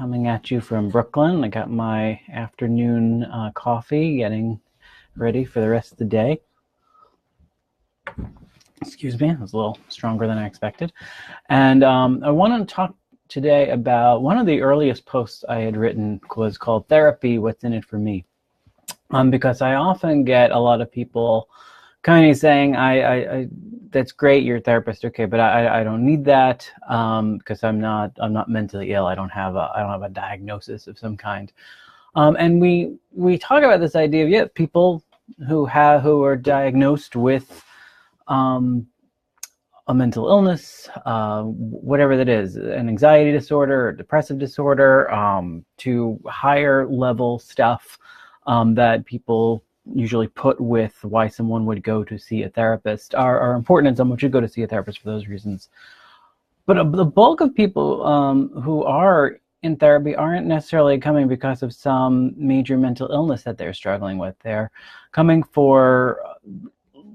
coming at you from Brooklyn. I got my afternoon coffee, getting ready for the rest of the day. Excuse me, it was a little stronger than I expected. And I want to talk today about one of the earliest posts I had written was called Therapy, What's in It for Me? Because I often get a lot of people kind of saying, I that's great, you're a therapist, okay, but I don't need that because I'm not mentally ill. I don't have a diagnosis of some kind. And we talk about this idea of people who are diagnosed with a mental illness, whatever that is, an anxiety disorder, or depressive disorder, to higher level stuff that people usually put with why someone would go to see a therapist are important, and someone should go to see a therapist for those reasons. But the bulk of people who are in therapy aren't necessarily coming because of some major mental illness that they're struggling with. They're coming for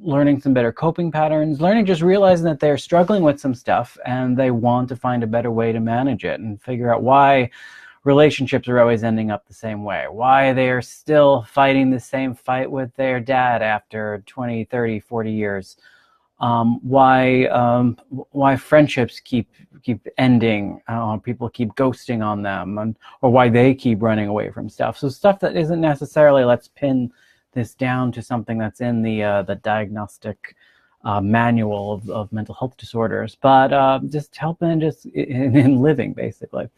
learning some better coping patterns, just realizing that they're struggling with some stuff and they want to find a better way to manage it and figure out why relationships are always ending up the same way, why they're still fighting the same fight with their dad after 20, 30, 40 years, why friendships keep ending, people keep ghosting on them, or why they keep running away from stuff. So stuff that isn't necessarily, let's pin this down to something that's in the diagnostic manual of mental health disorders, but just helping just in living, basically.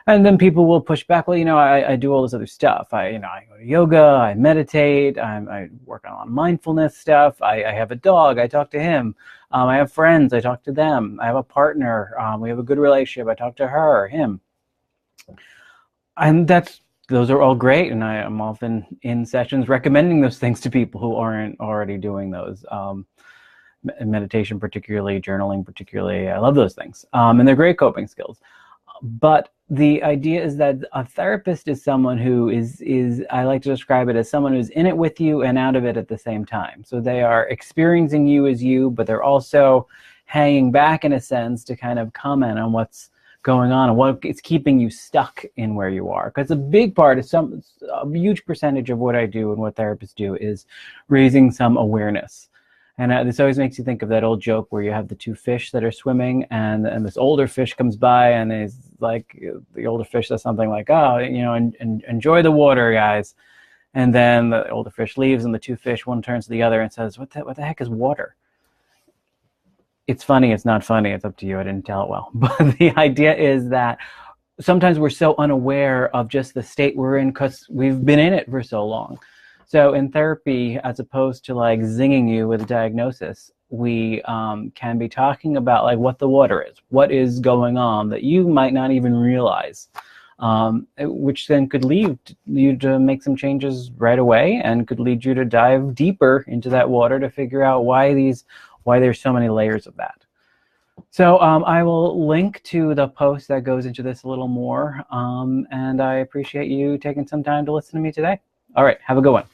And then people will push back, well, I do all this other stuff. I go to yoga, I meditate, I work on a lot of mindfulness stuff. I have a dog, I talk to him. I have friends, I talk to them. I have a partner, we have a good relationship, I talk to her or him. And those are all great, and I am often in sessions recommending those things to people who aren't already doing those. Meditation particularly, journaling particularly, I love those things. And they're great coping skills. But the idea is that a therapist is someone who is I like to describe it as someone who's in it with you and out of it at the same time. So they are experiencing you as you, but they're also hanging back in a sense to kind of comment on what's going on and what is keeping you stuck in where you are. Because a big part of a huge percentage of what I do and what therapists do is raising some awareness. And this always makes you think of that old joke where you have the two fish that are swimming, and this older fish comes by, and is like, the older fish says something like, "Oh, enjoy the water, guys." And then the older fish leaves, and the two fish, one turns to the other and says, "What the heck is water?" It's funny, it's not funny, it's up to you. I didn't tell it well. But the idea is that sometimes we're so unaware of just the state we're in because we've been in it for so long. So in therapy, as opposed to like zinging you with a diagnosis, we can be talking about like what the water is, what is going on that you might not even realize, which then could lead you to make some changes right away and could lead you to dive deeper into that water to figure out why there's so many layers of that. So I will link to the post that goes into this a little more, and I appreciate you taking some time to listen to me today. All right, have a good one.